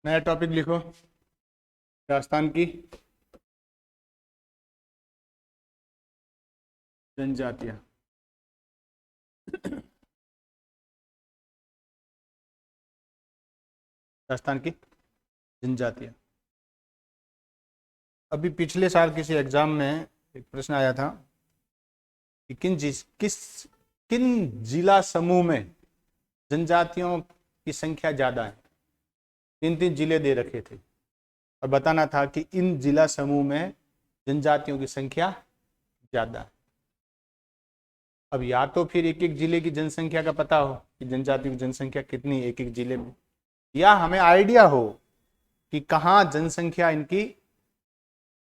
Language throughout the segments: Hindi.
नया टॉपिक लिखो। राजस्थान की जनजातियां। राजस्थान की जनजातियां। अभी पिछले साल किसी एग्जाम में एक प्रश्न आया था कि किन जिला समूह में जनजातियों की संख्या ज्यादा है। 3 जिले दे रखे थे और बताना था कि इन जिला समूह में जनजातियों की संख्या ज्यादा है। अब या तो फिर एक एक जिले की जनसंख्या का पता हो कि जनजातियों की जनसंख्या कितनी है एक एक जिले में, या हमें आइडिया हो कि कहाँ जनसंख्या इनकी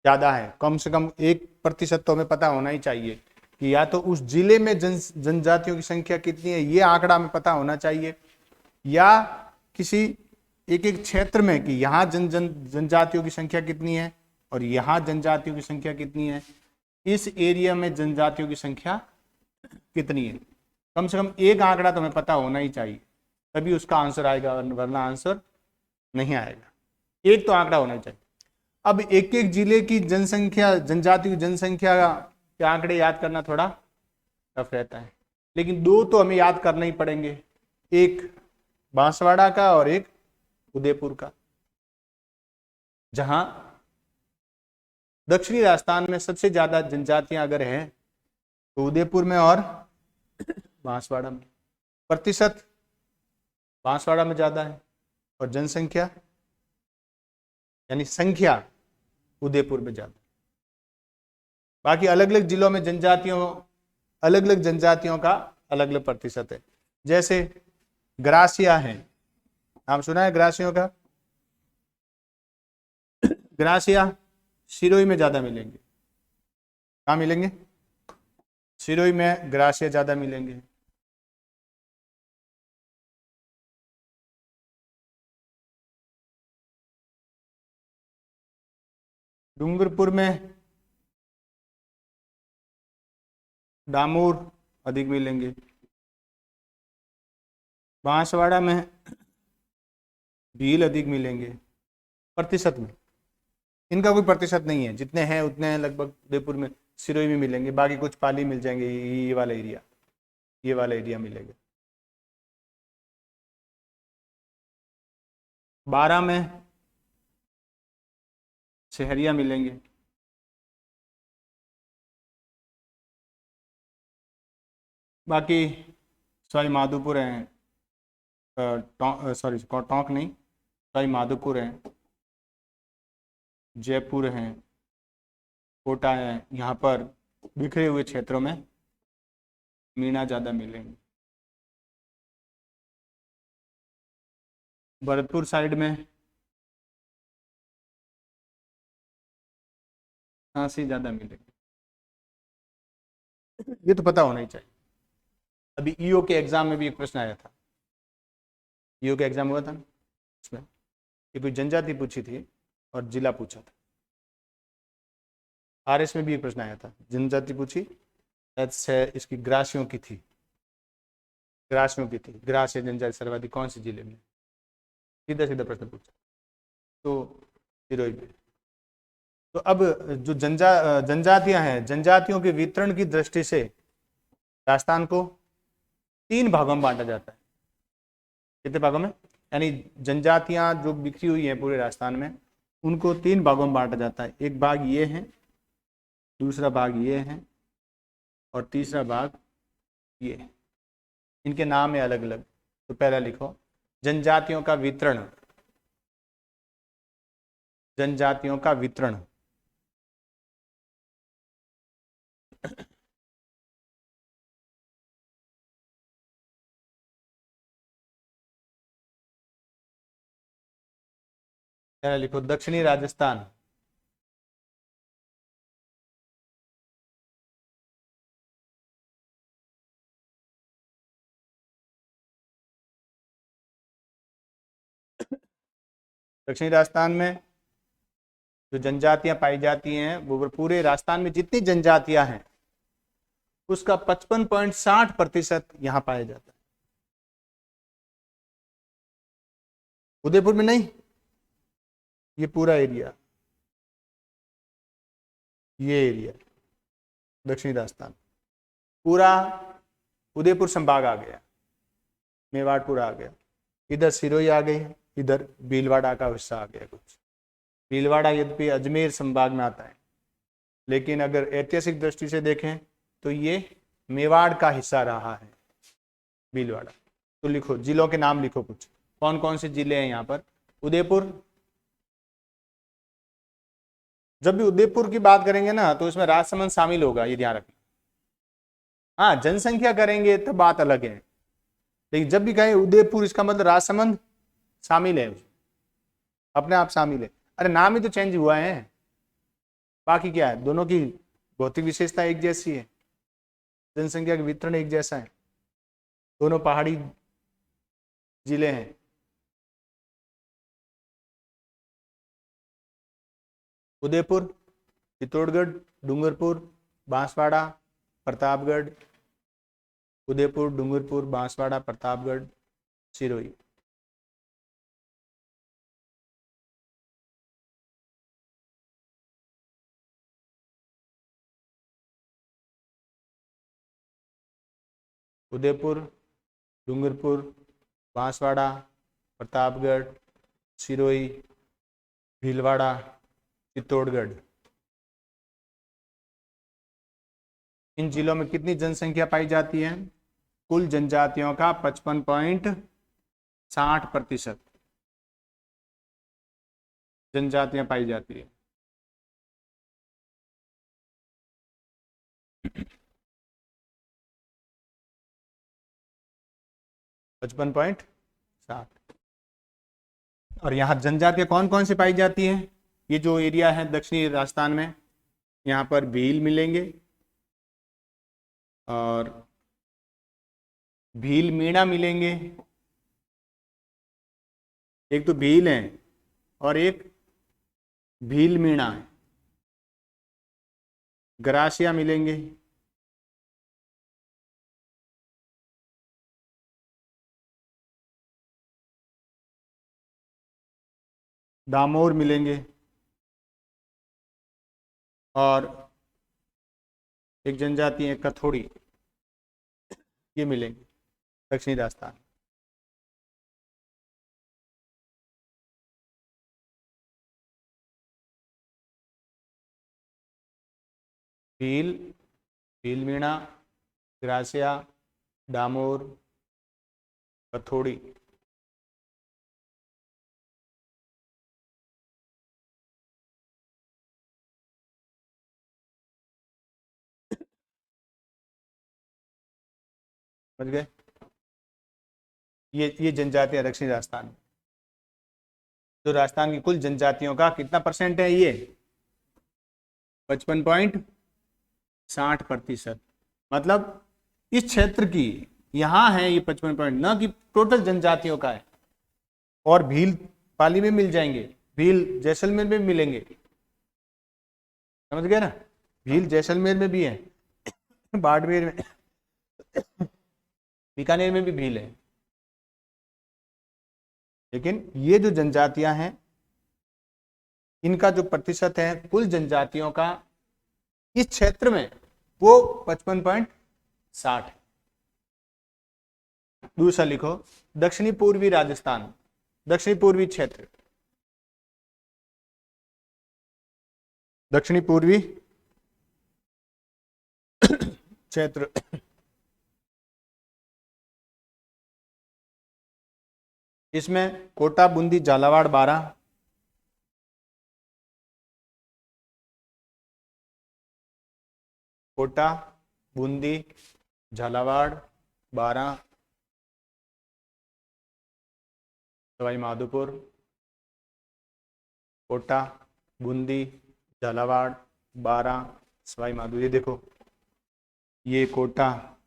ज्यादा है। कम से कम 1% तो हमें पता होना ही चाहिए कि या तो उस जिले में जनजातियों की संख्या कितनी है, ये आंकड़ा हमें पता होना चाहिए, या किसी एक एक क्षेत्र में कि यहाँ जनजातियों की संख्या कितनी है और यहाँ जनजातियों की संख्या कितनी है, इस एरिया में जनजातियों की संख्या कितनी है। कम से कम एक आंकड़ा तो हमें पता होना ही चाहिए, तभी उसका आंसर आएगा, वरना आंसर नहीं आएगा। एक तो आंकड़ा होना चाहिए। अब एक एक जिले की जनसंख्या, जनजाति की जनसंख्या के आंकड़े याद करना थोड़ा टफ रहता है, लेकिन 2 तो हमें याद करना ही पड़ेंगे, एक बांसवाड़ा का और एक उदयपुर का। जहां दक्षिणी राजस्थान में सबसे ज्यादा जनजातियां अगर हैं तो उदयपुर में और बांसवाड़ा में। प्रतिशत बांसवाड़ा में ज्यादा है और जनसंख्या यानी संख्या उदयपुर में ज्यादा। बाकी अलग अलग जिलों में अलग अलग जनजातियों का अलग अलग प्रतिशत है। जैसे ग्रासिया है, नाम सुना है ग्रासियों का? ग्रासिया सिरोही में ज्यादा मिलेंगे। कहाँ मिलेंगे? सिरोही में ग्रासिया ज्यादा मिलेंगे। डूंगरपुर में डामूर अधिक मिलेंगे। बांसवाड़ा में भील अधिक मिलेंगे। प्रतिशत में इनका कोई प्रतिशत नहीं है, जितने हैं उतने हैं लगभग। उदयपुर में सिरोही में मिलेंगे, बाकी कुछ पाली मिल जाएंगे। ये वाला एरिया मिलेगा। 12 में शहरिया मिलेंगे। बाकी सवाई माधोपुर हैं, टोंक नहीं, सवाई माधोपुर हैं, जयपुर हैं, कोटा है। यहाँ पर बिखरे हुए क्षेत्रों में मीणा ज़्यादा मिलेंगे। भरतपुर साइड में खांसी ज़्यादा मिलेंगे। ये तो पता होना ही चाहिए। अभी ईओ के एग्जाम में भी एक प्रश्न आया था। ईओ का एग्जाम हुआ था ना, उसमें ये कोई जनजाति पूछी थी और जिला पूछा था। आरएस में भी एक प्रश्न आया था, जनजाति पूछी, इसकी ग्रासियों की थी। ग्रास्य जनजाति सर्वाधिक कौन से जिले में? सीधा सीधा प्रश्न पूछा तो सिरोही में। तो अब जो जनजातियां हैं, जनजातियों के वितरण की दृष्टि से राजस्थान को 3 भागों में बांटा जाता है। कितने भागों में? यानी जनजातियां जो बिखरी हुई हैं पूरे राजस्थान में, उनको 3 भागों में बांटा जाता है। एक भाग ये है, दूसरा भाग ये है और तीसरा भाग ये है। इनके नाम है अलग अलग। तो पहला लिखो, जनजातियों का वितरण। जनजातियों का वितरण। पहला लिखो, दक्षिणी राजस्थान। दक्षिणी राजस्थान में जो जनजातियां पाई जाती हैं, वो पूरे राजस्थान में जितनी जनजातियां हैं उसका 55.60% यहां पाया जाता है। उदयपुर में नहीं, ये पूरा एरिया, ये एरिया दक्षिणी राजस्थान पूरा, उदयपुर संभाग आ गया, मेवाड़ पूरा आ गया, इधर सिरोही आ गई, इधर भीलवाड़ा का हिस्सा आ गया कुछ। भीलवाड़ा यद्यपि अजमेर संभाग में आता है, लेकिन अगर ऐतिहासिक दृष्टि से देखें तो ये मेवाड़ का हिस्सा रहा है भीलवाड़ा। तो लिखो, जिलों के नाम लिखो कुछ, कौन कौन से जिले हैं यहाँ पर। उदयपुर, जब भी उदयपुर की बात करेंगे ना तो इसमें राजसमंद शामिल होगा, ये ध्यान रखना। हाँ, जनसंख्या करेंगे तो बात अलग है, लेकिन जब भी कहें उदयपुर इसका मतलब राजसमंद शामिल है, अपने आप शामिल है। अरे नाम ही तो चेंज हुआ है, बाकी क्या है, दोनों की भौतिक विशेषता एक जैसी है, जनसंख्या का वितरण एक जैसा है, दोनों पहाड़ी जिले हैं। उदयपुर, चित्तौड़गढ़, डूंगरपुर, बांसवाड़ा, प्रतापगढ़, उदयपुर, डूंगरपुर, बांसवाड़ा, प्रतापगढ़, सिरोही। उदयपुर, डूंगरपुर, बांसवाड़ा, प्रतापगढ़, सिरोही, भीलवाड़ा, चित्तौड़गढ़। इन जिलों में कितनी जनसंख्या पाई जाती है? कुल जनजातियों का 55.60% जनजातियां पाई जाती है। 55.60। और यहाँ जनजातियां कौन कौन सी पाई जाती हैं? ये जो एरिया है दक्षिणी राजस्थान में, यहाँ पर भील मिलेंगे और भील मीणा मिलेंगे, एक तो भील है और एक भील मीणा है। गरासिया मिलेंगे, दामोर मिलेंगे और एक जनजाति है कथोड़ी, ये मिलेंगे दक्षिणी राजस्थान। भील, भील मीणा, ग्रासिया, दामोर, कथोड़ी। समझ गए? ये जनजातियां दक्षिणी राजस्थान में। तो राजस्थान की कुल जनजातियों का कितना परसेंट है? ये 55.60%। मतलब इस क्षेत्र की यहाँ है ये 55 न कि टोटल जनजातियों का है। और भील पाली में मिल जाएंगे, भील जैसलमेर में मिलेंगे, समझ गए ना? भील जैसलमेर में भी है, बाड़मेर में, बीकानेर में भी भील है। लेकिन ये जो जनजातियां हैं, इनका जो प्रतिशत है कुल जनजातियों का इस क्षेत्र में, वो 55.60 है। दूसरा लिखो, दक्षिणी पूर्वी राजस्थान, दक्षिणी पूर्वी क्षेत्र, दक्षिणी पूर्वी क्षेत्र। इसमें कोटा, बूंदी, झालावाड़, बारां, कोटा, बूंदी, झालावाड़, बारां, सवाई माधोपुर, कोटा, बूंदी, झालावाड़, बारां, सवाई माधोपुर। ये देखो, ये कोटा,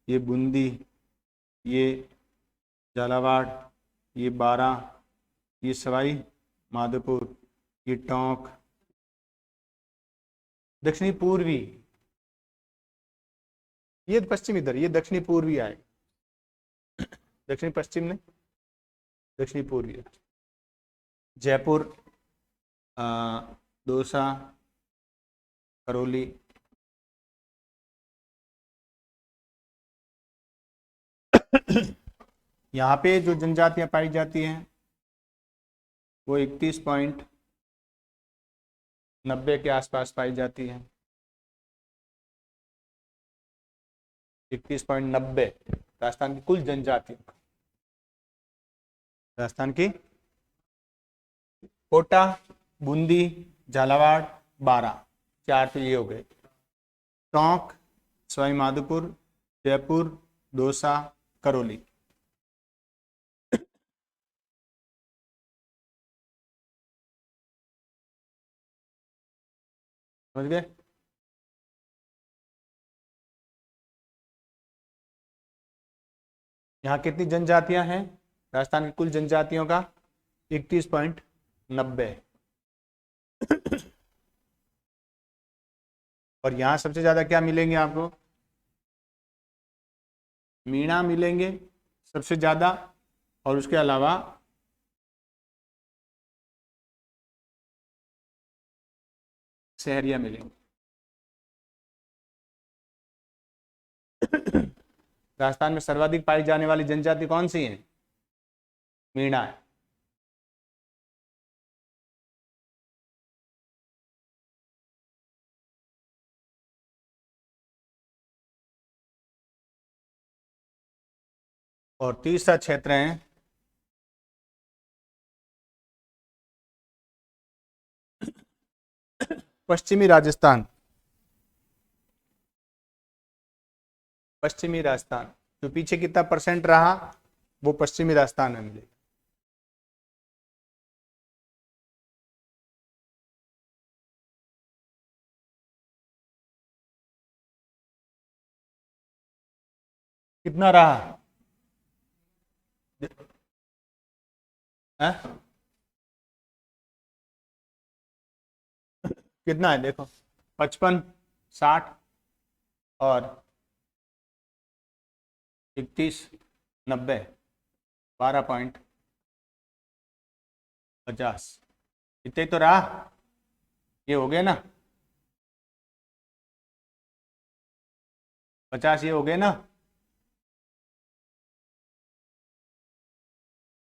ये बूंदी, ये झालावाड़, ये बारां, ये सवाई माधोपुर, ये टोंक। दक्षिणी पूर्वी, ये पश्चिम इधर, ये दक्षिणी पूर्वी आएगा, दक्षिणी पश्चिम नहीं, दक्षिणी पूर्वी। जयपुर, दौसा, करौली, यहाँ पे जो जनजातियां पाई जाती हैं वो 31.90 के आसपास पाई जाती है। 31.90 राजस्थान की कुल जनजातियों, राजस्थान की कोटा, बूंदी, झालावाड़ 12, 4 तो ये हो गए। टोंक, सवाई माधोपुर, जयपुर, दौसा, करौली। समझ गए? यहाँ कितनी जनजातियां हैं राजस्थान की कुल जनजातियों का? 31.90। और यहाँ सबसे ज्यादा क्या मिलेंगे आपको? मीणा मिलेंगे सबसे ज्यादा, और उसके अलावा सहरिया मिलेंगे। राजस्थान में सर्वाधिक पाई जाने वाली जनजाति कौन सी है? मीणा है। और तीसरा क्षेत्र है पश्चिमी राजस्थान। पश्चिमी राजस्थान जो पीछे कितना परसेंट रहा वो पश्चिमी राजस्थान में मिलेगा। कितना रहा है? कितना है देखो, 55, 60 और 31.90, 12.50, इतने तो रहा। ये हो गए ना 50, ये हो गए ना,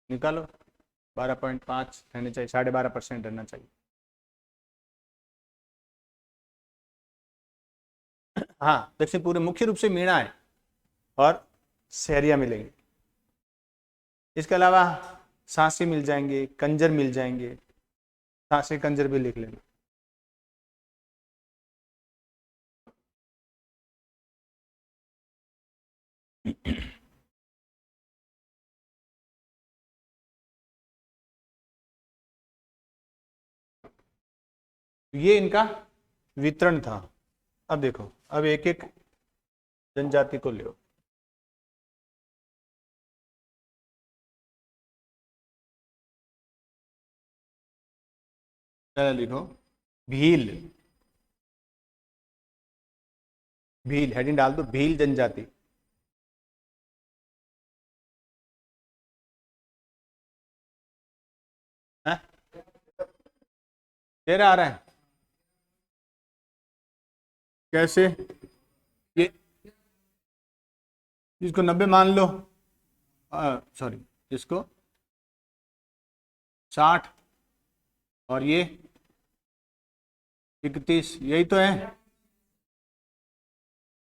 निकालो। 12.5 रहने चाहिए, 12.5% रहना चाहिए। हाँ, दक्षिण पूर्व मुख्य रूप से मीणा है और सहरिया मिलेंगे। इसके अलावा सांसी मिल जाएंगे, कंजर मिल जाएंगे। सांसी कंजर भी लिख लेंगे। ये इनका वितरण था। अब देखो, अब एक एक जनजाति को लो। चलो लिखो, भील। भील हेडिंग डाल दो, भील जनजाति। है तेरा आ रहा है कैसे? ये इसको 90 मान लो, सॉरी इसको 60, और ये 31, यही तो है।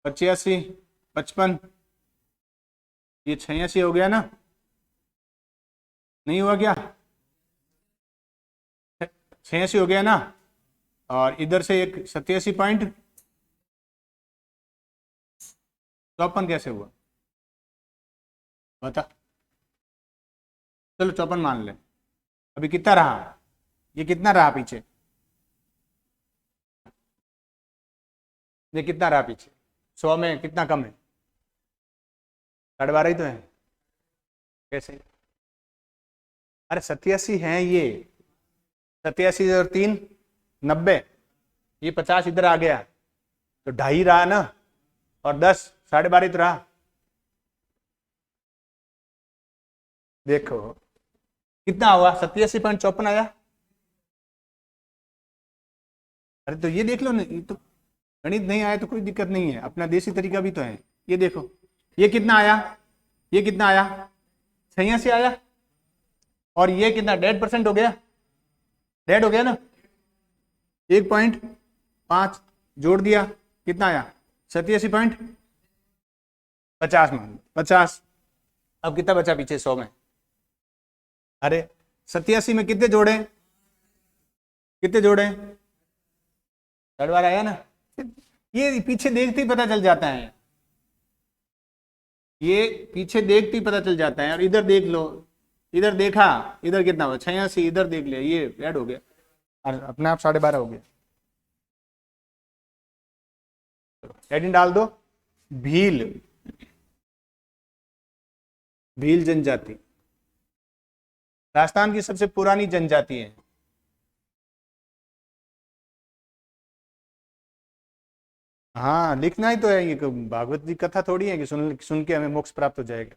85, 55, ये 86 हो गया ना? नहीं हुआ क्या? 86 हो गया ना? और इधर से एक 87.54 कैसे हुआ बता? चलो 54 मान ले। अभी कितना रहा? ये कितना रहा पीछे? ये कितना रहा पीछे? 100 में कितना कम है? 12.5 ही तो है। कैसे? अरे 87 है ये, 87 और 3 90, ये 50 इधर आ गया तो 2.5 रहा ना, और 10 12.5 तो रहा। देखो कितना हुआ, 87.54 आया। अरे तो ये देख लो ना, ये तो गणित नहीं आया तो कोई दिक्कत नहीं है, अपना देसी तरीका भी तो है। ये देखो, ये कितना आया, ये कितना आया, 86 आया, और ये कितना, 1.5% हो गया, डेड हो गया ना, 1.5 जोड़ दिया, कितना आया, 87.50 मान लो, 50। अब कितना बचा पीछे 100 में, अरे 87 में कितने जोड़े, कितने जोड़े, 3rd बार आया ना। ये पीछे देखते ही पता चल जाता है, ये पीछे देखते ही पता चल जाता है। और इधर देख लो, इधर देखा, इधर कितना हुआ 86, इधर देख ले, ये ऐड हो गया और अपने आप 12.5 हो गया। हेडिंग डाल दो, भील, भील जनजाति राजस्थान की सबसे पुरानी जनजाति है। हाँ लिखना ही तो है, ये भागवत की कथा थोड़ी है कि सुन सुन के हमें मोक्ष प्राप्त हो जाएगा।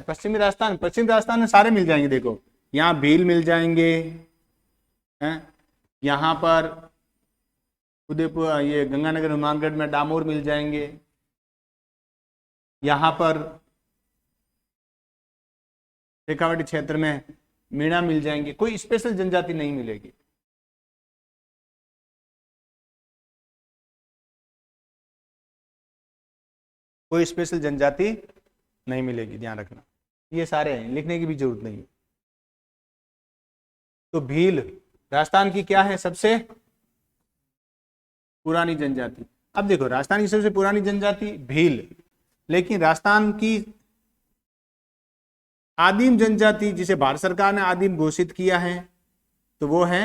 पश्चिमी राजस्थान, पश्चिमी राजस्थान में सारे मिल जाएंगे, देखो यहाँ भील मिल जाएंगे, हैं यहाँ पर उदयपुर, ये गंगानगर हनुमानगढ़ में डामोर मिल जाएंगे, यहाँ पर शेखावाटी क्षेत्र में मीणा मिल जाएंगे, कोई स्पेशल जनजाति नहीं मिलेगी। कोई स्पेशल जनजाति नहीं मिलेगी, ध्यान रखना, ये सारे हैं, लिखने की भी जरूरत नहीं है। तो भील राजस्थान की क्या है, सबसे पुरानी जनजाति। अब देखो राजस्थान की सबसे पुरानी जनजाति भील, लेकिन राजस्थान की आदिम जनजाति जिसे भारत सरकार ने आदिम घोषित किया है, तो वो है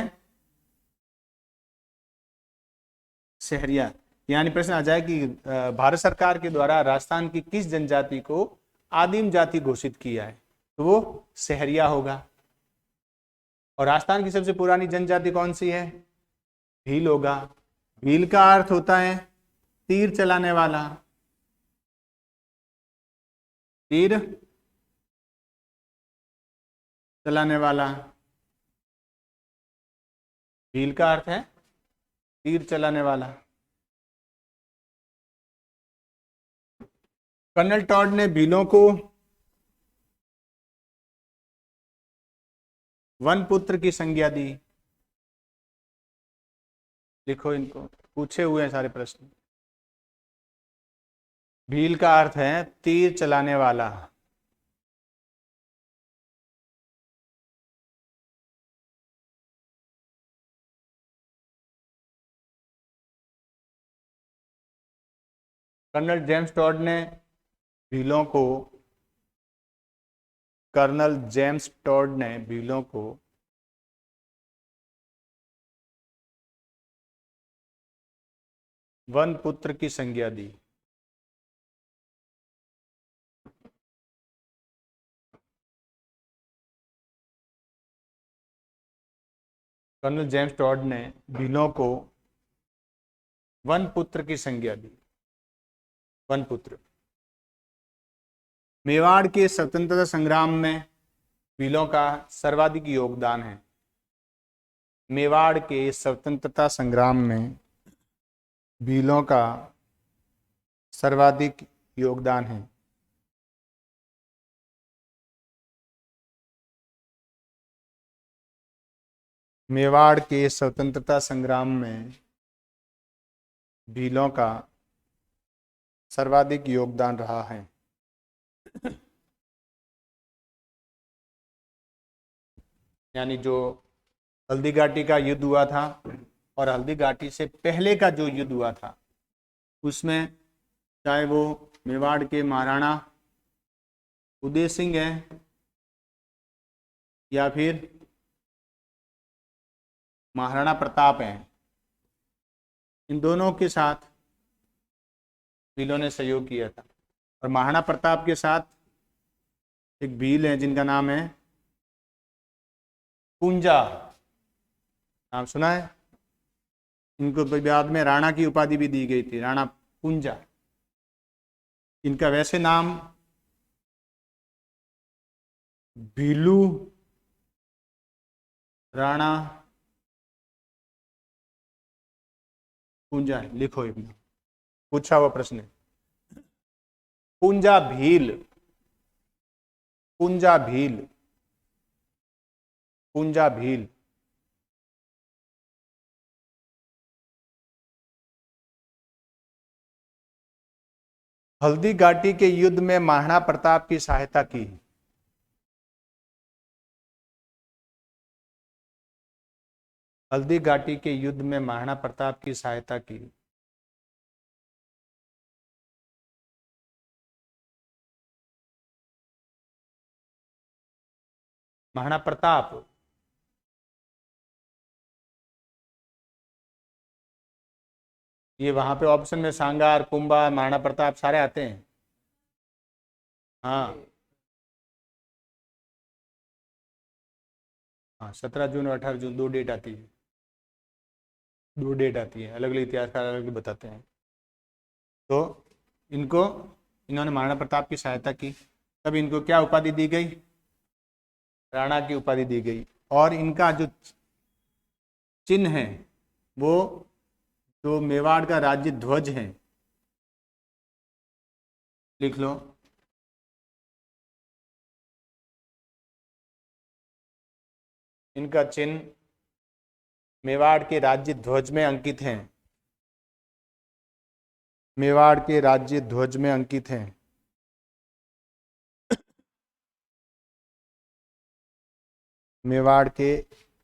सहरिया। यानी प्रश्न आ जाए कि भारत सरकार के द्वारा राजस्थान की किस जनजाति को आदिम जाति घोषित किया है, तो वो सहरिया होगा। और राजस्थान की सबसे पुरानी जनजाति कौन सी है, भील होगा। भील का अर्थ होता है तीर चलाने वाला, तीर चलाने वाला, भील का अर्थ है तीर चलाने वाला। कर्नल टॉड ने भीलों को वन पुत्र की संज्ञा दी। लिखो, इनको पूछे हुए हैं सारे प्रश्न। भील का अर्थ है तीर चलाने वाला। कर्नल जेम्स टॉड ने भीलों को, कर्नल जेम्स टॉड ने भीलों को वन पुत्र की संज्ञा दी। कर्नल जेम्स टॉड ने भीलों को वन पुत्र की संज्ञा दी। वन पुत्र। मेवाड़ के स्वतंत्रता संग्राम में भीलों का सर्वाधिक योगदान है। मेवाड़ के स्वतंत्रता संग्राम में भीलों का सर्वाधिक योगदान है। मेवाड़ के स्वतंत्रता संग्राम में भीलों का सर्वाधिक योगदान रहा है। यानी जो हल्दी घाटी का युद्ध हुआ था और हल्दी घाटी से पहले का जो युद्ध हुआ था, उसमें चाहे वो मेवाड़ के महाराणा उदय सिंह है या फिर महाराणा प्रताप हैं, इन दोनों के साथ भीलों ने सहयोग किया था। और महाराणा प्रताप के साथ एक भील है जिनका नाम है पूंजा, नाम सुना है? इनको बाद में राणा की उपाधि भी दी गई थी, राणा पूंजा। इनका वैसे नाम भीलू राणा पूंजा है, लिखो एक पूछा हुआ प्रश्न है। पूंजा भील, पूंजा भील, पूंजा भील। हल्दी घाटी के युद्ध में महाराणा प्रताप की सहायता की। हल्दी घाटी के युद्ध में महाराणा प्रताप की सहायता की। महाराणा प्रताप, ये वहां पे ऑप्शन में सांगार, कुंभा, महाराणा प्रताप सारे आते हैं। हाँ हाँ, 17 जून और 18 जून, दो डेट आती है, दो डेट आती है, अलग अलग इतिहासकार अलग अलग बताते हैं। तो इनको, इन्होंने महाराणा प्रताप की सहायता की, तब इनको क्या उपाधि दी गई? राणा की उपाधि दी गई। और इनका जो चिन्ह है वो जो मेवाड़ का राज्य ध्वज है, लिख लो। इनका चिन्ह मेवाड़ के राज्य ध्वज में अंकित है, मेवाड़ के राज्य ध्वज में अंकित है। मेवाड़ के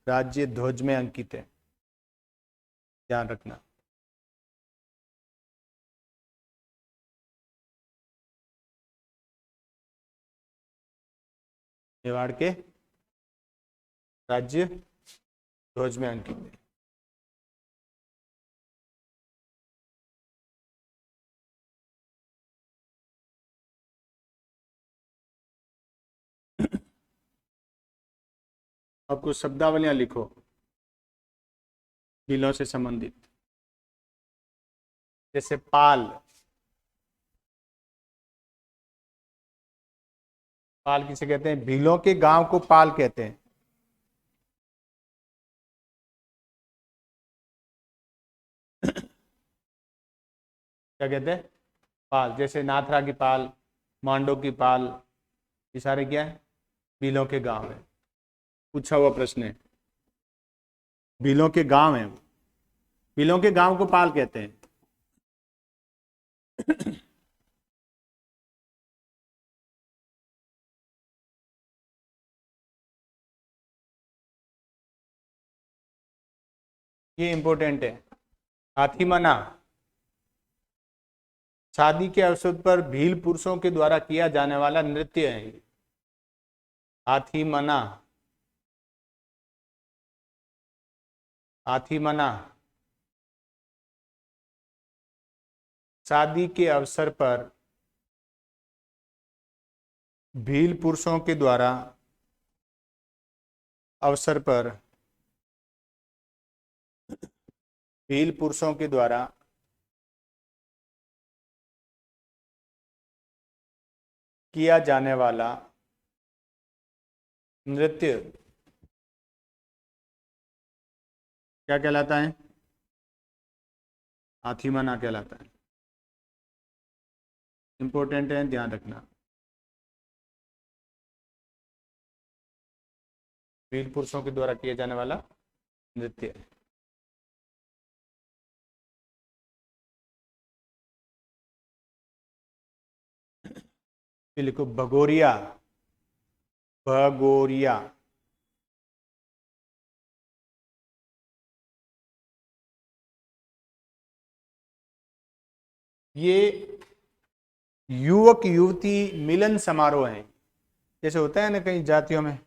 राज्य ध्वज में अंकित है, ध्यान रखना। मेवाड़ के राज्य ध्वज में अंकित है। अब कुछ शब्दावलियां लिखो भीलों से संबंधित। जैसे पाल, पाल किसे कहते हैं? भीलों के गांव को पाल कहते हैं। क्या कहते हैं? पाल। जैसे नाथरा की पाल, मांडो की पाल, ये सारे क्या है? भीलों के गांव है। पूछा हुआ प्रश्न है, भीलों के गांव है, भीलों के गांव को पाल कहते हैं। ये इंपॉर्टेंट है। हाथीमना शादी के अवसर पर भील पुरुषों के द्वारा किया जाने वाला नृत्य है। हाथीमना, हाथीमना शादी के अवसर पर भील पुरुषों के द्वारा, अवसर पर भील पुरुषों के द्वारा किया जाने वाला नृत्य क्या कहलाता है? हाथीमना कहलाता है। इंपॉर्टेंट है, ध्यान रखना। भील पुरुषों के द्वारा किया जाने वाला नृत्य। फिर लिखो भगोरिया, भगोरिया। ये युवक युवती मिलन समारोह है। जैसे होता है ना कई जातियों में,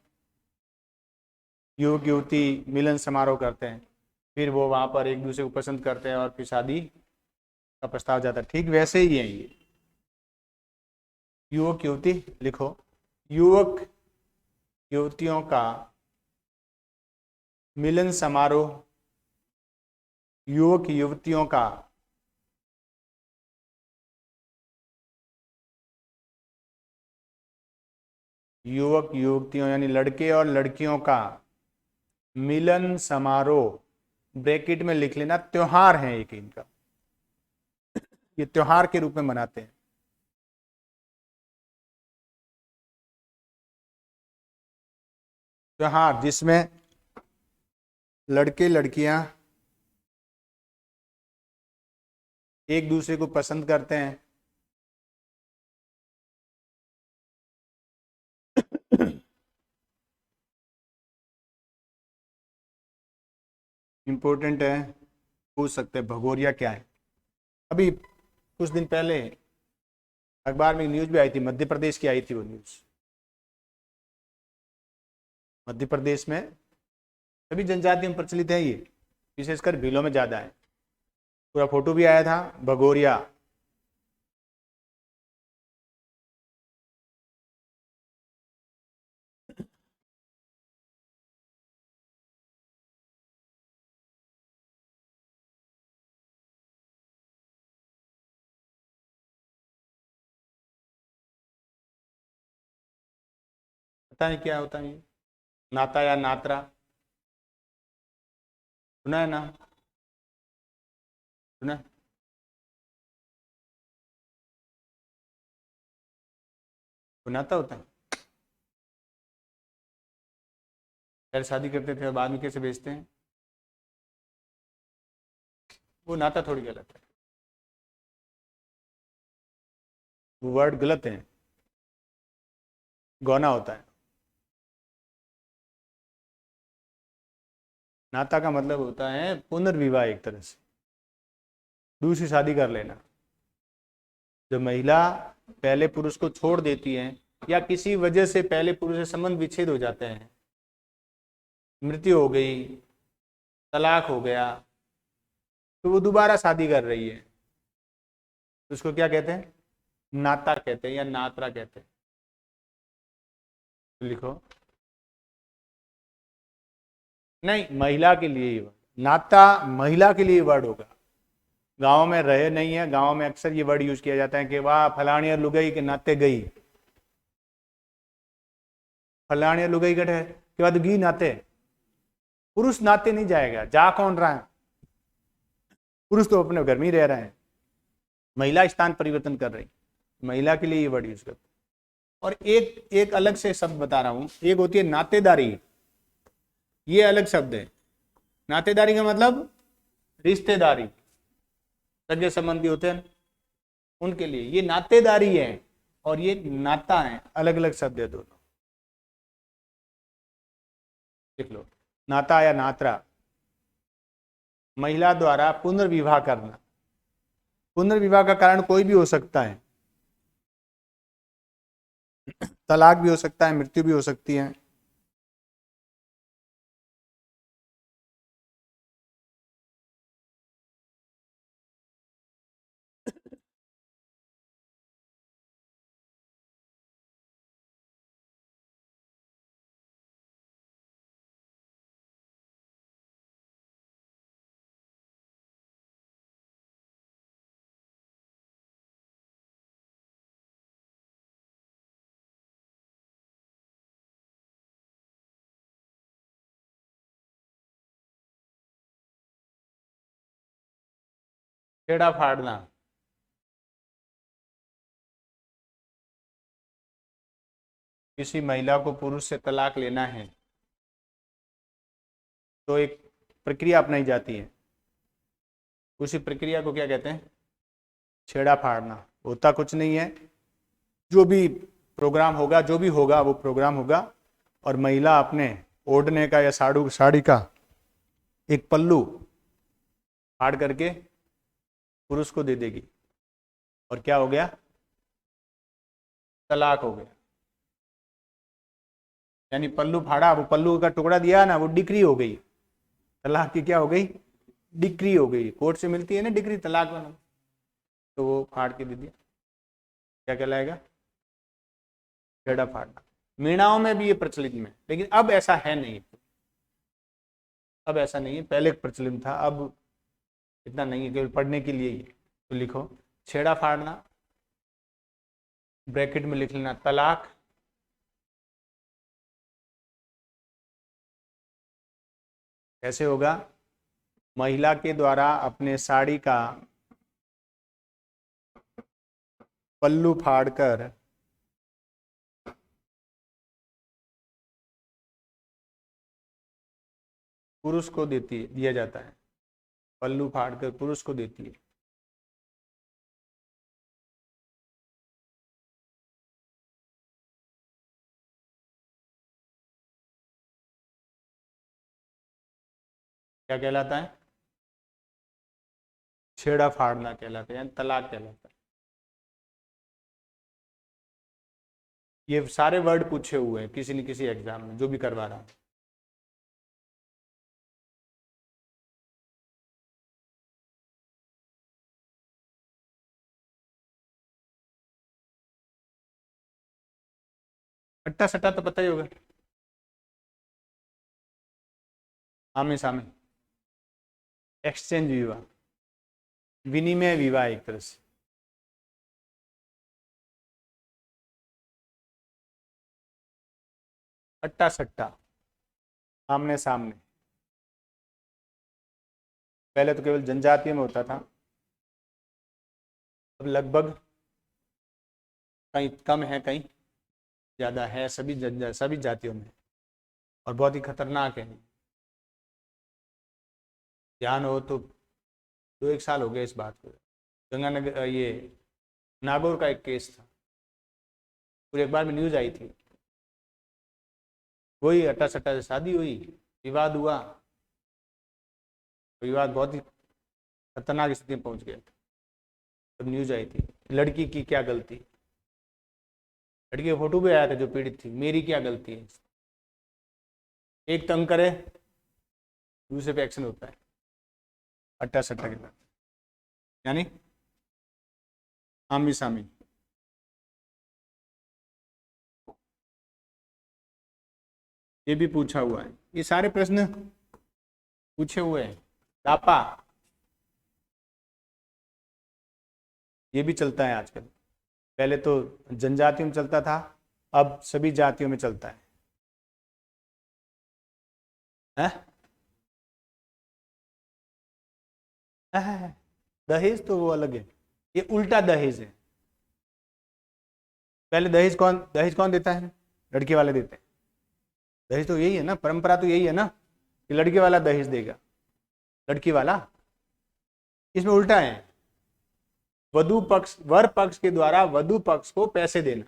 युवक युवती मिलन समारोह करते हैं, फिर वो वहां पर एक दूसरे को पसंद करते हैं और फिर शादी का प्रस्ताव जाता है, ठीक वैसे ही है ये। युवक युवती लिखो, युवक युवतियों का मिलन समारोह, युवक युवतियों का युवक युवतियों यानी लड़के और लड़कियों का मिलन समारोह ब्रैकेट में लिख लेना, त्योहार है एक इनका, ये त्योहार के रूप में मनाते हैं। त्योहार जिसमें लड़के लड़कियां एक दूसरे को पसंद करते हैं, इंपॉर्टेंट है, पूछ सकते हैं भगोरिया क्या है। अभी कुछ दिन पहले अखबार में न्यूज भी आई थी, मध्य प्रदेश की आई थी वो न्यूज। मध्य प्रदेश में सभी जनजातियों में प्रचलित है ये, विशेषकर भीलों में ज्यादा है। पूरा फोटो भी आया था, भगोरिया। पता नहीं क्या होता है ये, नाता या नात्रा, सुना है ना? सुना है? वो नाता होता है। पहले शादी करते थे और बाद में कैसे बेचते हैं, वो नाता थोड़ी गलत है, वो वर्ड गलत है, गौना होता है। नाता का मतलब होता है पुनर्विवाह, एक तरह से दूसरी शादी कर लेना। जब महिला पहले पुरुष को छोड़ देती है या किसी वजह से पहले पुरुष से संबंध विच्छेद हो जाते हैं, मृत्यु हो गई, तलाक हो गया, तो वो दोबारा शादी कर रही है, तो उसको क्या कहते हैं? नाता कहते हैं या नात्रा कहते हैं। तो लिखो, नहीं, महिला के लिए ही वर्ड नाता, महिला के लिए वर्ड होगा। गांव में रहे नहीं है, गांव में अक्सर ये वर्ड यूज किया जाता है कि वाह फलानी लुगाई के नाते गई, फलानी लुगाई गठे के बाद गी नाते। पुरुष नाते नहीं जाएगा, जा कौन रहा है? पुरुष तो अपने घर में ही रह रहे हैं, महिला स्थान परिवर्तन कर रही, महिला के लिए ये वर्ड यूज करते हैं। और एक एक अलग से शब्द बता रहा हूं, एक होती है नातेदारी, ये अलग शब्द है। नातेदारी का मतलब रिश्तेदारी, सगे संबंधी होते हैं उनके लिए ये नातेदारी है, और ये नाता है, अलग अलग शब्द है दोनों। देख लो, नाता या नात्रा, महिला द्वारा पुनर्विवाह करना। पुनर्विवाह का कारण कोई भी हो सकता है, तलाक भी हो सकता है, मृत्यु भी हो सकती है। छेड़ा फाड़ना, किसी महिला को पुरुष से तलाक लेना है तो एक प्रक्रिया अपनाई जाती है, उसी प्रक्रिया को क्या कहते हैं? छेड़ा फाड़ना। होता कुछ नहीं है, जो भी प्रोग्राम होगा, जो भी होगा वो प्रोग्राम होगा, और महिला अपने ओढ़ने का या साड़ी का एक पल्लू फाड़ करके पुरुष को दे देगी, और क्या हो गया? तलाक हो गया। यानी पल्लू फाड़ा, वो पल्लू का टुकड़ा दिया ना, वो डिक्री हो गई, तलाक की क्या हो गई? डिक्री हो गई। कोर्ट से मिलती है ना डिक्री तलाक वाला, तो वो फाड़ के दे दिया, क्या कहलाएगा? छेड़ा फाड़ना। मीणाओं में भी ये प्रचलित में, लेकिन अब ऐसा है नहीं, अब ऐसा नहीं है, पहले प्रचलित था, अब इतना नहीं है, केवल पढ़ने के लिए ही। तो लिखो, छेड़ा फाड़ना, ब्रैकेट में लिख लेना तलाक, कैसे होगा? महिला के द्वारा अपने साड़ी का पल्लू फाड़कर पुरुष को दिया जाता है। पल्लू फाड़कर पुरुष को देती है। क्या कहलाता है? छेड़ा फाड़ना कहलाता है, यानी तलाक कहलाता है। ये सारे वर्ड पूछे हुए हैं किसी न किसी एग्जाम में, जो भी करवा रहा हूं। अट्टा सट्टा तो पता ही होगा। आमे सामे, एक्सचेंज विवाह, विनिमय विवाह एक तरह से। अट्टा सट्टा, आमने सामने। पहले तो केवल जनजातियों में होता था, अब लगभग कहीं कम है कहीं ज्यादा है, सभी जातियों में, और बहुत ही खतरनाक है। ध्यान हो तो 2-1 साल हो गए इस बात को। गंगानगर ये नागौर का एक केस था, पूरे अखबार में न्यूज आई थी। वही अट्टा सट्टा से शादी हुई, विवाद हुआ, विवाद बहुत ही खतरनाक स्थिति में पहुंच गया था। तब न्यूज आई थी, लड़की की क्या गलती। लड़की का फोटो भी आया था जो पीड़ित थी, मेरी क्या गलती है। एक तंग करे, दूसरे पे एक्शन होता है अट्टा सट्टा के साथ, यानी आमी सामी। ये भी पूछा हुआ है, ये सारे प्रश्न पूछे हुए हैं। दापा, ये भी चलता है आजकल। पहले तो जनजातियों में चलता था, अब सभी जातियों में चलता है। दहेज तो वो अलग है, ये उल्टा दहेज है। पहले दहेज कौन देता है? लड़के वाले देते हैं। दहेज तो यही है ना, परंपरा तो यही है ना कि लड़के वाला दहेज देगा, लड़की वाला। इसमें उल्टा है, वर पक्ष के द्वारा वधु पक्ष को पैसे देना।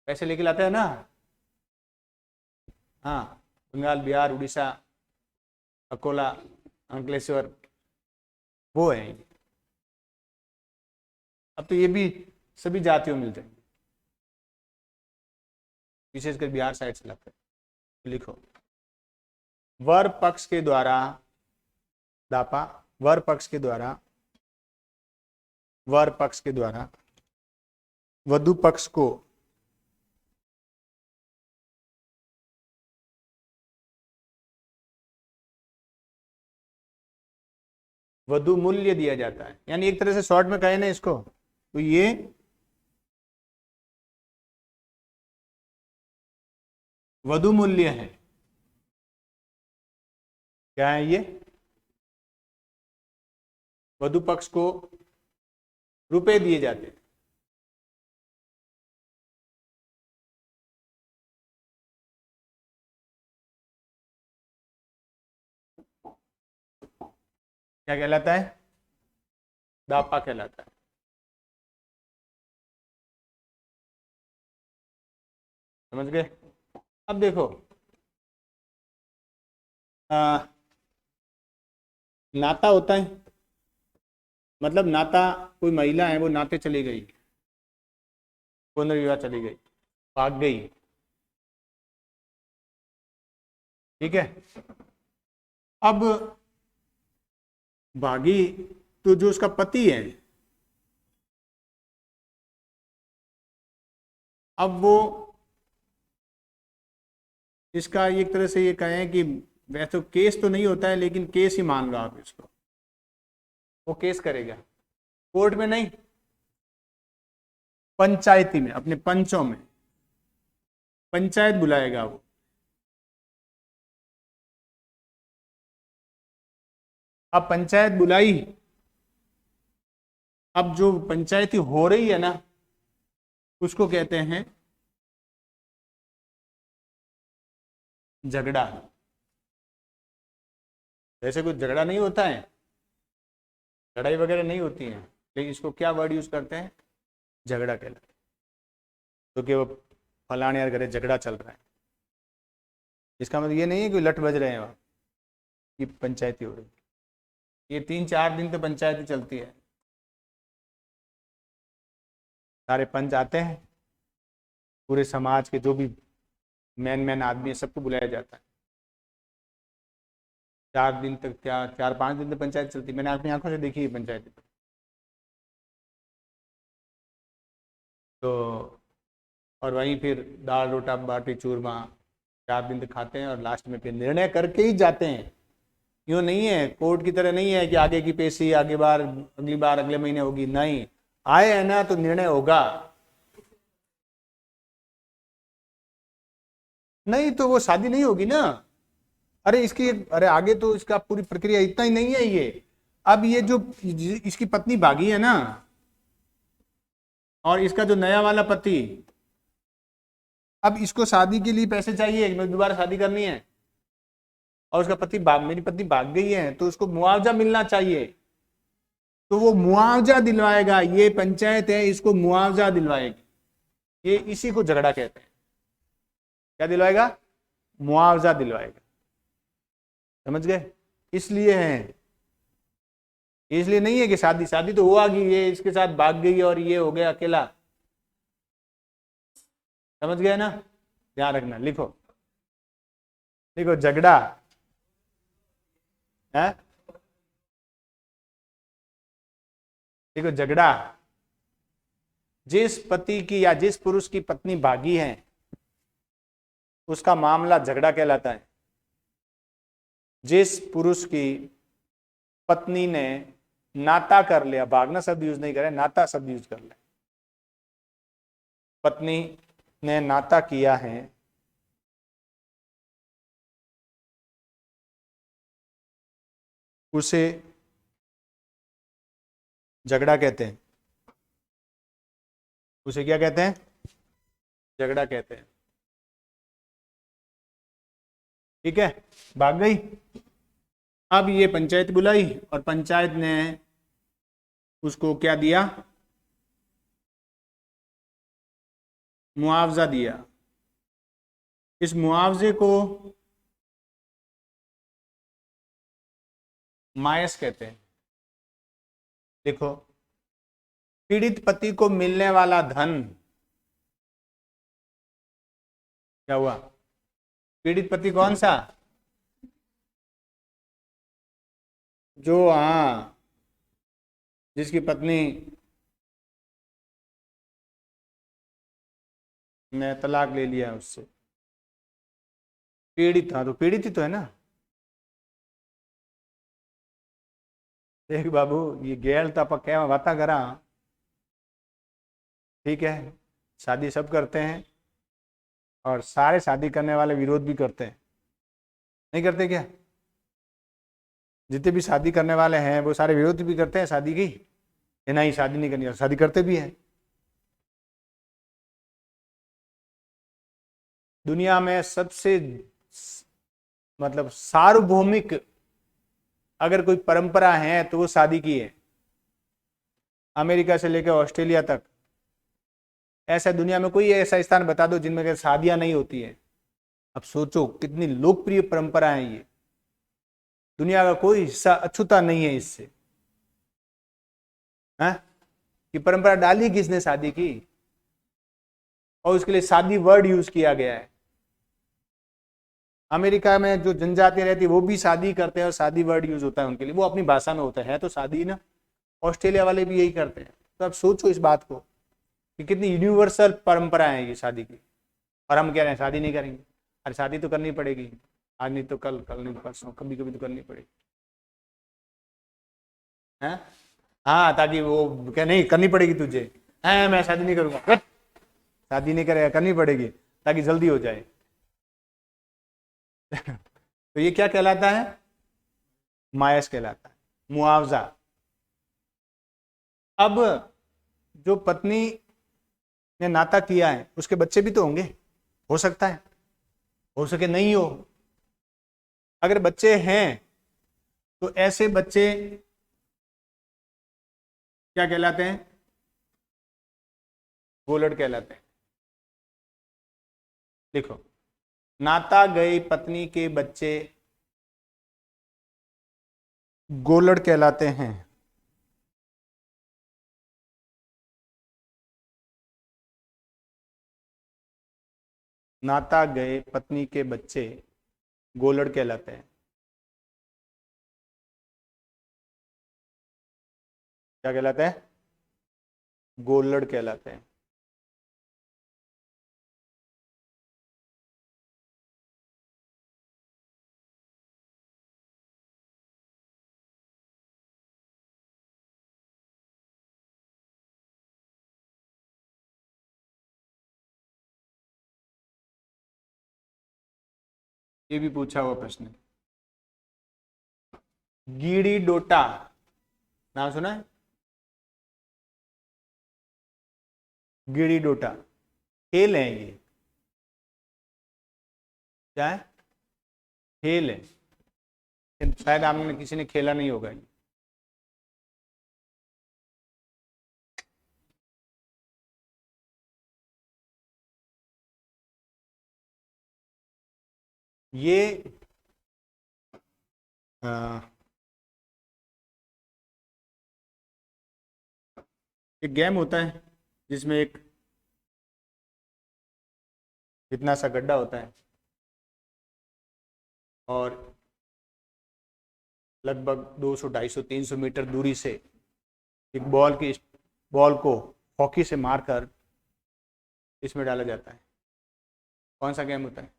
पैसे लेके लाते हैं ना, हाँ, बंगाल, बिहार, उड़ीसा, अकोला, अंकलेश्वर, वो है। अब तो ये भी सभी जातियों में मिलते हैं, विशेषकर बिहार साइड से लाते हैं। लिखो, वर पक्ष के द्वारा दापा, वर पक्ष के द्वारा वधु पक्ष को वधु मूल्य दिया जाता है। यानी एक तरह से शॉर्ट में कहे ना इसको, तो ये वधु मूल्य है। क्या है ये? वधु पक्ष को रुपए दिए जाते हैं। क्या कहलाता है? दापा कहलाता है। समझ गए? अब देखो, नाता होता है, मतलब नाता, कोई महिला है वो नाते चली गई, पुनर्विवाह चली गई, भाग गई, ठीक है। अब भागी तो जो उसका पति है, अब वो इसका एक तरह से ये कहें कि वैसे तो केस तो नहीं होता है, लेकिन केस ही मान लो आप इसको। वो केस करेगा कोर्ट में नहीं, पंचायती में, अपने पंचों में पंचायत बुलाएगा वो। अब पंचायत बुलाई, अब जो पंचायती हो रही है ना उसको कहते हैं झगड़ा। वैसे कुछ झगड़ा नहीं होता है, लड़ाई वगैरह नहीं होती है, लेकिन इसको क्या वर्ड यूज करते हैं, झगड़ा कहलाता है। तो कि वो फलाने यार घरे झगड़ा चल रहा है, इसका मतलब ये नहीं है कि लट बज रहे हैं वहाँ, ये पंचायती हो रही है। ये 3-4 दिन तो पंचायती चलती है, सारे पंच आते हैं, पूरे समाज के जो भी मैन आदमी है सबको बुलाया जाता है। 4 दिन तक, क्या 4-5 दिन तक पंचायत चलती है, मैंने अपनी आंखों से देखी है पंचायत। तो और वहीं फिर दाल रोटा बाटी चूरमा 4 दिन तक खाते हैं और लास्ट में फिर निर्णय करके ही जाते हैं। यूँ नहीं है, कोर्ट की तरह नहीं है कि आगे की पेशी आगे बार अगली बार अगले महीने होगी, नहीं, आए है ना तो निर्णय होगा। नहीं तो वो शादी नहीं होगी ना। अरे इसकी, अरे आगे तो इसका पूरी प्रक्रिया इतना ही नहीं है ये। अब ये जो इसकी पत्नी भागी है ना, और इसका जो नया वाला पति, अब इसको शादी के लिए पैसे चाहिए, दोबारा शादी करनी है, और उसका पति मेरी पत्नी भाग गई है तो उसको मुआवजा मिलना चाहिए, तो वो मुआवजा दिलवाएगा। ये पंचायत है, इसको मुआवजा दिलवाएगी। ये इसी को झगड़ा कहते हैं। क्या दिलवाएगा? मुआवजा दिलवाएगा। समझ गए? इसलिए है, इसलिए नहीं है कि शादी शादी तो हुआ कि ये इसके साथ भाग गई और ये हो गया अकेला। समझ गए ना? ध्यान रखना, लिखो लिखो, झगड़ा है, देखो झगड़ा, जिस पति की या जिस पुरुष की पत्नी भागी है उसका मामला झगड़ा कहलाता है। जिस पुरुष की पत्नी ने नाता कर लिया, भागना शब्द यूज नहीं करे, नाता शब्द यूज कर ले, पत्नी ने नाता किया है, उसे झगड़ा कहते हैं। उसे क्या कहते हैं? झगड़ा कहते हैं। ठीक है, भाग गई। अब ये पंचायत बुलाई और पंचायत ने उसको क्या दिया? मुआवजा दिया। इस मुआवजे को मायस कहते हैं। देखो, पीड़ित पति को मिलने वाला धन क्या हुआ? पीड़ित पति कौन सा? जो, हाँ, जिसकी पत्नी ने तलाक ले लिया उससे, पीड़ित। हाँ, तो पीड़ित ही तो है ना। देख बाबू, ये गेल तो आप क्या बात करा। ठीक है, शादी सब करते हैं और सारे शादी करने वाले विरोध भी करते हैं, नहीं करते क्या? जितने भी शादी करने वाले हैं वो सारे विरोध भी करते हैं शादी की, ये नहीं शादी नहीं करनी, और शादी करते भी हैं। दुनिया में सबसे मतलब सार्वभौमिक अगर कोई परंपरा है तो वो शादी की है। अमेरिका से लेकर ऑस्ट्रेलिया तक, ऐसा दुनिया में कोई ऐसा स्थान बता दो जिनमें शादियां नहीं होती है। अब सोचो कितनी लोकप्रिय परंपरा है ये, दुनिया का कोई हिस्सा अछूता नहीं है इससे। है कि परंपरा डाली किसने? शादी की, और उसके लिए शादी वर्ड यूज किया गया है। अमेरिका में जो जनजाति रहती है वो भी शादी करते हैं और शादी वर्ड यूज होता है उनके लिए, वो अपनी भाषा में होता है तो शादी ना। ऑस्ट्रेलिया वाले भी यही करते हैं। तो अब सोचो इस बात को कि कितनी यूनिवर्सल परंपरा है ये शादी की, और हम कह रहे हैं शादी नहीं करेंगे। अरे शादी तो करनी पड़ेगी, आज नहीं तो कल, कल नहीं तो परसों, कभी कभी तो करनी पड़ेगी। है हाँ, ताकि वो क्या, नहीं करनी पड़ेगी तुझे, है मैं शादी नहीं करूंगा, शादी नहीं करेगा, करनी पड़ेगी ताकि जल्दी हो जाए। तो ये क्या कहलाता है? मायस कहलाता है। मुआवजा। अब जो पत्नी ने नाता किया है उसके बच्चे भी तो होंगे, हो सकता है, हो सके नहीं हो। अगर बच्चे हैं तो ऐसे बच्चे क्या कहलाते हैं? गोलड़ कहलाते हैं। देखो, नाता गई पत्नी के बच्चे गोलड़ कहलाते हैं। नाता गए पत्नी के बच्चे गोलड़ कहलाते हैं। क्या कहलाते हैं? गोलड़ कहलाते हैं। ये भी पूछा हुआ प्रश्न है। गीड़ी डोटा नाम सुना है? गीड़ी डोटा खेल है ये। क्या है? खेल है। शायद आपने किसी ने खेला नहीं होगा। ये एक गेम होता है जिसमें एक इतना सा गड्ढा होता है और लगभग 200, 250, 300 मीटर दूरी से एक बॉल को हॉकी से मारकर इसमें डाला जाता है। कौन सा गेम होता है?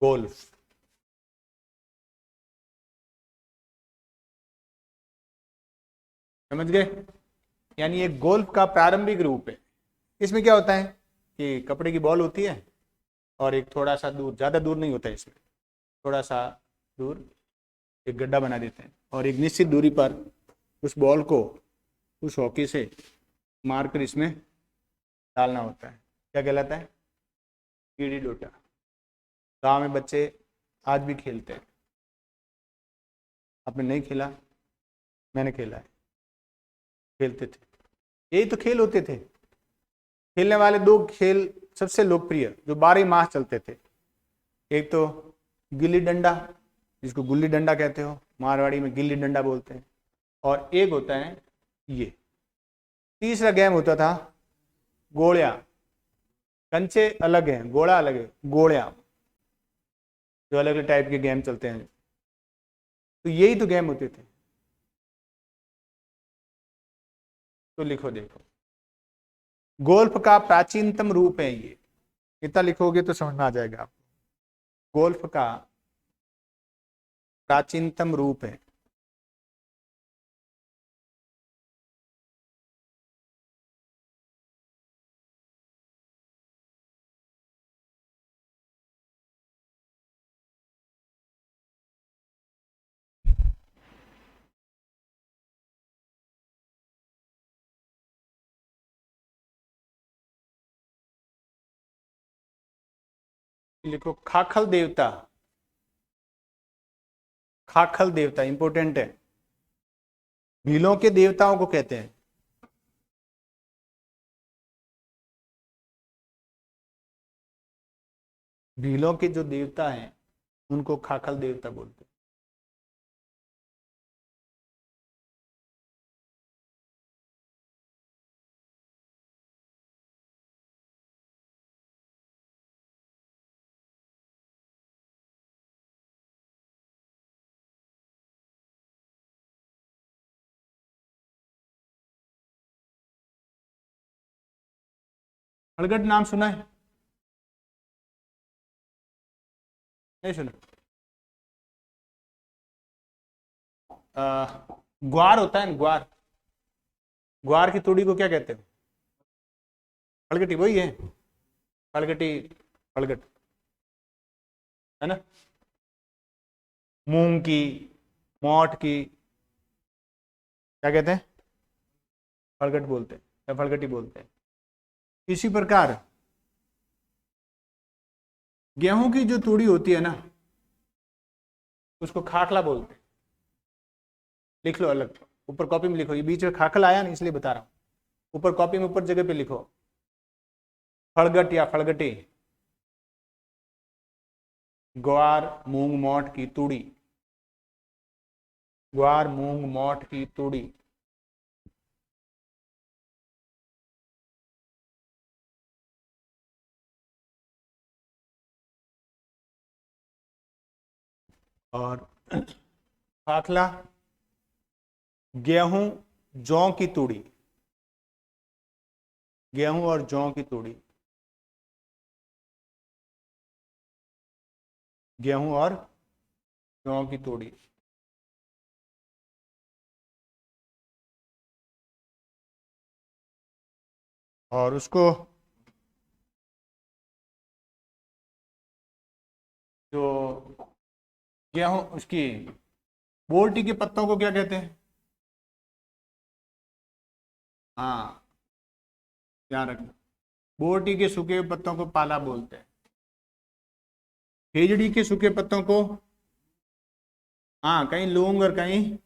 गोल्फ। समझ गए? यानी ये गोल्फ का प्रारंभिक रूप है। इसमें क्या होता है कि कपड़े की बॉल होती है और एक थोड़ा सा दूर, ज़्यादा दूर नहीं होता है, इसमें थोड़ा सा दूर एक गड्ढा बना देते हैं और एक निश्चित दूरी पर उस बॉल को उस हॉकी से मारकर इसमें डालना होता है। क्या कहलाता है? कीड़ी डोटा। गांव में बच्चे आज भी खेलते हैं। आपने नहीं खेला? मैंने खेला है। खेलते थे। यही तो खेल होते थे। खेलने वाले दो खेल सबसे लोकप्रिय जो 12 माह चलते थे, एक तो गिल्ली डंडा, जिसको गुल्ली डंडा कहते हो, मारवाड़ी में गिल्ली डंडा बोलते हैं, और एक होता है ये। तीसरा गेम होता था गोलियां। कंचे अलग हैं, गोला अलग है। गोलियां, जो अलग अलग टाइप के गेम चलते हैं, तो यही तो गेम होते थे। तो लिखो, देखो, गोल्फ का प्राचीनतम रूप है ये। इतना लिखोगे तो समझ में आ जाएगा आपको। गोल्फ का प्राचीनतम रूप है। लिखो, खाखल देवता। खाखल देवता इंपोर्टेंट है। भीलों के देवताओं को कहते हैं। भीलों के जो देवता हैं उनको खाखल देवता बोलते हैं। हड़गट नाम सुना है? नहीं सुना? ग्वार होता है ना, ग्वार। ग्वार की तोड़ी को क्या कहते हैं? हड़गटी वही है। हड़गटी, हड़गट है ना। मूंग की, मोट की, क्या कहते हैं? फड़गट बोलते हैं या फड़गटी बोलते हैं। इसी प्रकार गेहूं की जो तूड़ी होती है ना, उसको खाखला बोलते हैं। लिख लो अलग, ऊपर कॉपी में लिखो, ये बीच में खाखला आया ना इसलिए बता रहा हूं, ऊपर कॉपी में ऊपर जगह पे लिखो फड़गट या फड़गटी। ग्वार मूंग मोट की तूड़ी, ग्वार मूंग मोट की तूड़ी। और खाखला गेहूं जौ की तूड़ी, गेहूं और जौ की तूड़ी, गेहूं और जौ की तूड़ी। और उसको जो गेहूं उसकी बोलटी के पत्तों को क्या कहते हैं? हाँ, ध्यान रखना, बोलटी के सूखे हुए पत्तों को पाला बोलते हैं। खेजड़ी के सूखे पत्तों को, हाँ, कहीं लूंग और कहीं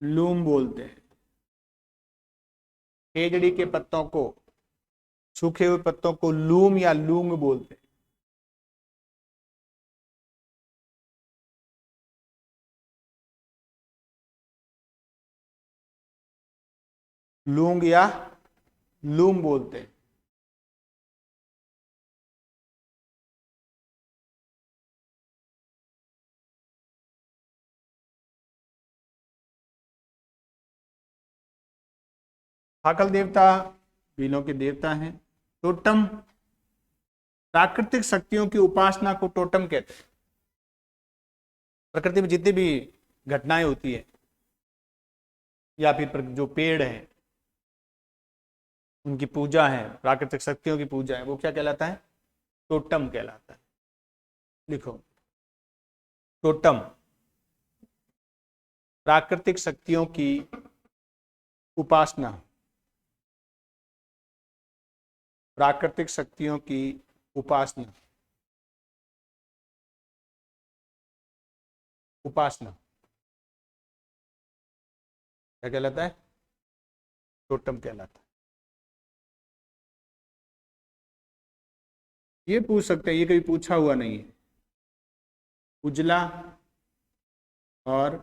लूम बोलते हैं। खेजड़ी के पत्तों को, सूखे हुए पत्तों को लूम या लूंग बोलते हैं। लूंग या लूम बोलते हैं। खाकल देवता बीलों के देवता हैं। टोटम, प्राकृतिक शक्तियों की उपासना को टोटम कहते हैं। प्रकृति में जितनी भी घटनाएं होती है या फिर जो पेड़ हैं उनकी पूजा है, प्राकृतिक शक्तियों की पूजा है, वो क्या कहलाता है? टोटम कहलाता है। लिखो, टोटम प्राकृतिक शक्तियों की उपासना, प्राकृतिक शक्तियों की उपासना, उपासना क्या कहलाता है? टोटम कहलाता है। ये पूछ सकते हैं, ये कभी पूछा हुआ नहीं है। उजला और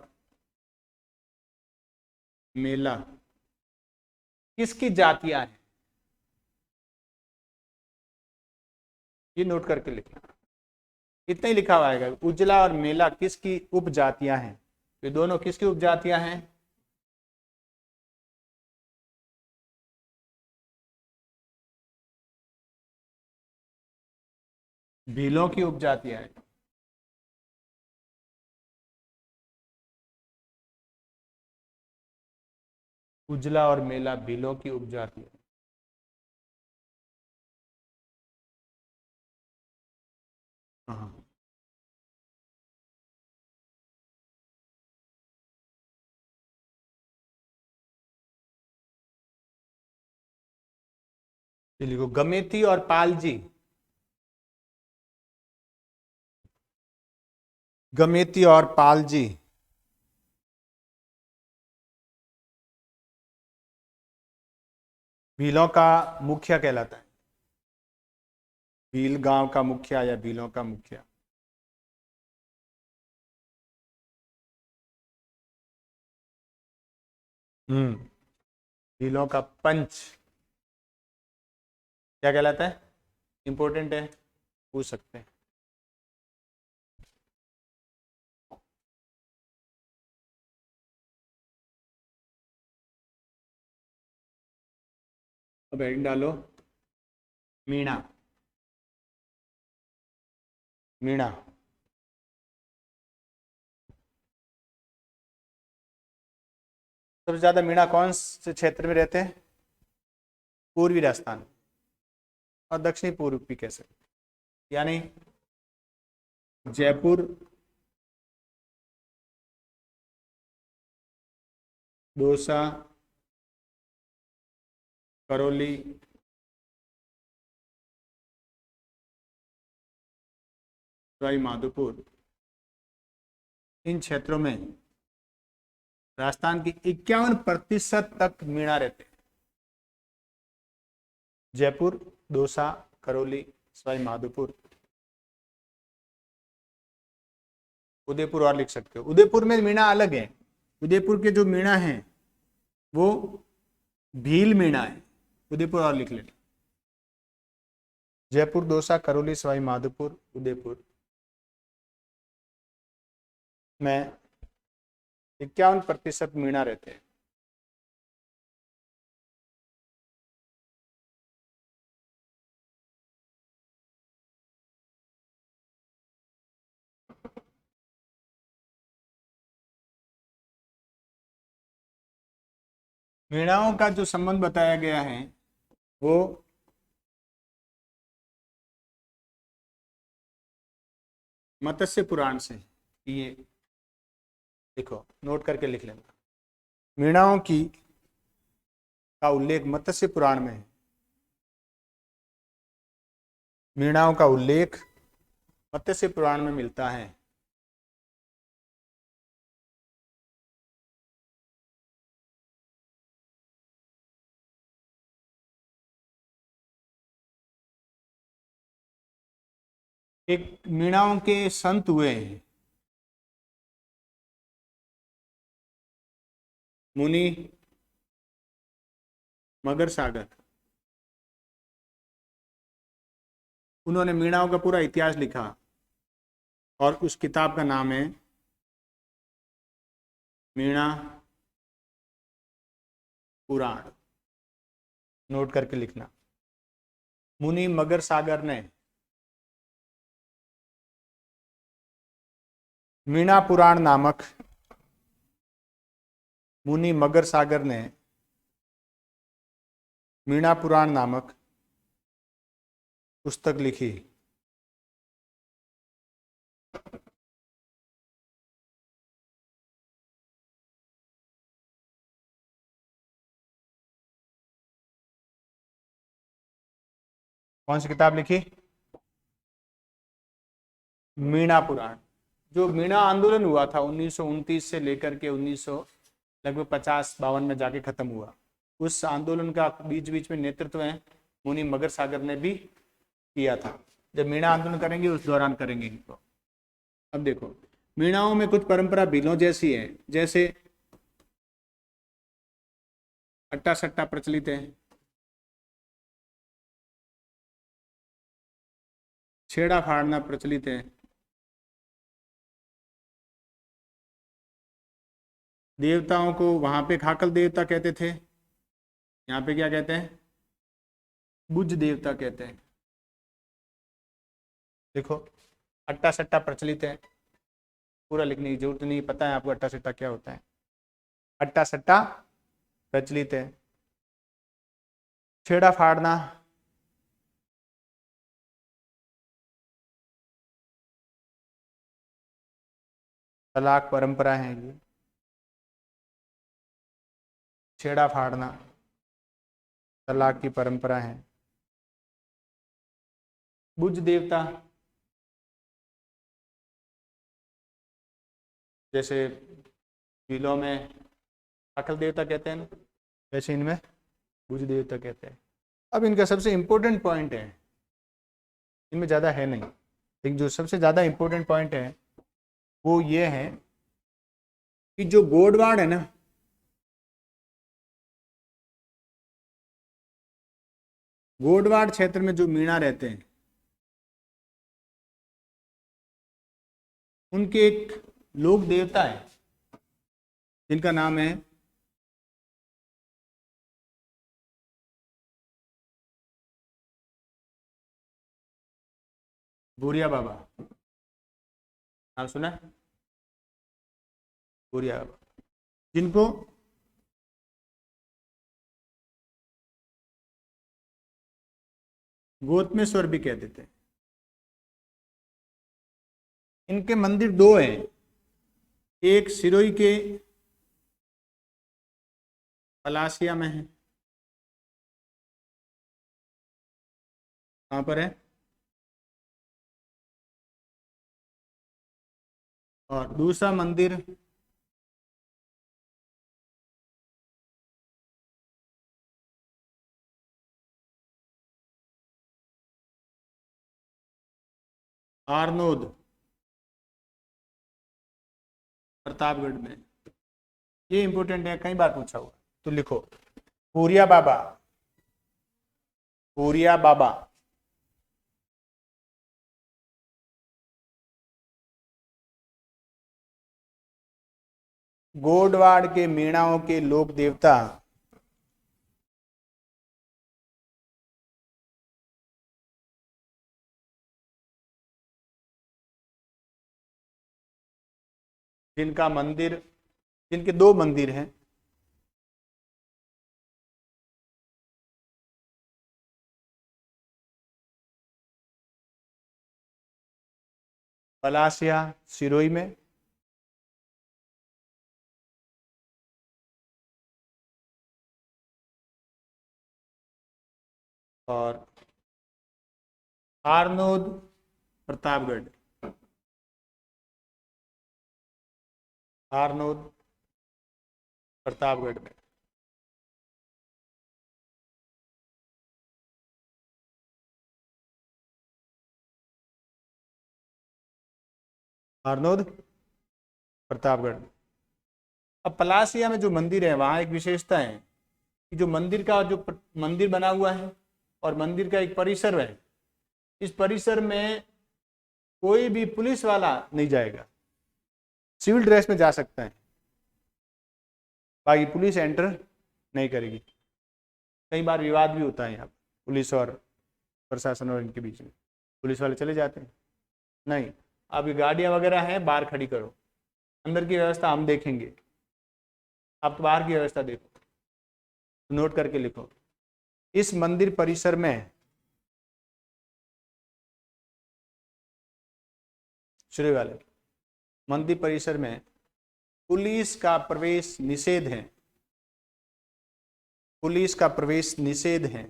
मेला किसकी जातियां हैं? ये नोट करके लिखना, इतना ही लिखा हुआ है। उजला और मेला किसकी उपजातियां हैं? ये दोनों किसकी उपजातियां हैं? भीलों की उपजातियां हैं। उजला और मेला भीलों की उपजातियां। हाँ, ये लिखो गमेती और पालजी, गमेती और पालजी भीलों का मुखिया कहलाता है। भील गांव का मुखिया या भीलों का मुखिया। हम्म, भीलों का पंच क्या कहलाता है? इंपॉर्टेंट है, पूछ सकते हैं। अब हेडिंग डालो, मीणा, मीणा। सबसे ज्यादा मीणा कौन से क्षेत्र में रहते हैं? पूर्वी राजस्थान और दक्षिणी पूर्व भी कह सकते, यानी जयपुर, दौसा, करौली, सवाई माधोपुर, इन क्षेत्रों में राजस्थान की 51% तक मीणा रहते हैं। जयपुर, दौसा, करौली, सवाई माधोपुर, उदयपुर और लिख सकते हो। उदयपुर में मीणा अलग है। उदयपुर के जो मीणा है वो भील मीणा है। उदयपुर और लिख लेना। जयपुर, दौसा, करौली, सवाई माधोपुर, उदयपुर में 51% मीणा रहते हैं। मीणाओं का जो संबंध बताया गया है वो मत्स्य पुराण से। ये देखो, नोट करके लिख लेना। मीणाओं की का उल्लेख मत्स्य पुराण में है। मीणाओं का उल्लेख मत्स्य पुराण में मिलता है। एक मीणाओं के संत हुए हैं, मुनि मगर सागर। उन्होंने मीणाओं का पूरा इतिहास लिखा और उस किताब का नाम है मीणा पुराण। नोट करके लिखना। मुनि मगर सागर ने मीणा पुराण नामक, मुनि मगर सागर ने मीणा पुराण नामक पुस्तक लिखी। कौन सी किताब लिखी? मीणा पुराण। जो मीणा आंदोलन हुआ था 1929 से लेकर के 1900 लगभग 50-52 में जाके खत्म हुआ, उस आंदोलन का बीच बीच में नेतृत्व है मुनि मगर सागर ने भी किया था। जब मीणा आंदोलन करेंगे उस दौरान करेंगे इनको। अब देखो, मीणाओं में कुछ परंपरा भीलों जैसी है, जैसे अट्टा सट्टा प्रचलित है, छेड़ा फाड़ना प्रचलित है, देवताओं को वहां पे खाकल देवता कहते थे, यहाँ पे क्या कहते हैं? बुझ देवता कहते हैं। देखो, अट्टा सट्टा प्रचलित है, पूरा लिखने की जरूरत नहीं, पता है आपको अट्टा सट्टा क्या होता है। अट्टा सट्टा प्रचलित है। छेड़ा फाड़ना तलाक परंपरा है। ये छेड़ा फाड़ना तलाक की परंपरा है। बुझ देवता जैसे भीलों में अकल देवता कहते हैं ना, वैसे इनमें बुझ देवता कहते हैं। अब इनका सबसे इंपॉर्टेंट पॉइंट है, इनमें ज़्यादा है नहीं, लेकिन जो सबसे ज़्यादा इंपॉर्टेंट पॉइंट है वो ये है कि जो गोडवाड़ है ना, गोडवाड़ क्षेत्र में जो मीणा रहते हैं उनके एक लोक देवता है जिनका नाम है भूरिया बाबा। नाम सुना है? भूरिया बाबा, जिनको गोतमेश्वर भी कहते थे। इनके मंदिर दो हैं, एक सिरोही के पलासिया में है। कहाँ पर है? और दूसरा मंदिर आरनोद, प्रतापगढ़ में। ये इंपॉर्टेंट है, कई बार पूछा हुआ, तो लिखो पूरिया बाबा, पूरिया बाबा। गोडवाड़ के मीणाओं के लोक देवता जिनका मंदिर, जिनके दो मंदिर हैं, पलासिया सिरोही में और आरनोद प्रतापगढ़, आरनोद प्रतापगढ़ में। आरनोद प्रतापगढ़। अब पलासिया में जो मंदिर है वहां एक विशेषता है कि जो मंदिर का जो मंदिर बना हुआ है और मंदिर का एक परिसर है, इस परिसर में कोई भी पुलिस वाला नहीं जाएगा, सिविल ड्रेस में जा सकता है, बाकी पुलिस एंटर नहीं करेगी। कई बार विवाद भी होता है यहाँ पुलिस और प्रशासन और इनके बीच में, पुलिस वाले चले जाते हैं, नहीं अब गाड़ियाँ वगैरह हैं बाहर खड़ी करो, अंदर की व्यवस्था हम देखेंगे, आप तो बाहर की व्यवस्था देखो। नोट करके लिखो, इस मंदिर परिसर में शुरू वाले मंदिर परिसर में पुलिस का प्रवेश निषेध है, पुलिस का प्रवेश निषेध है।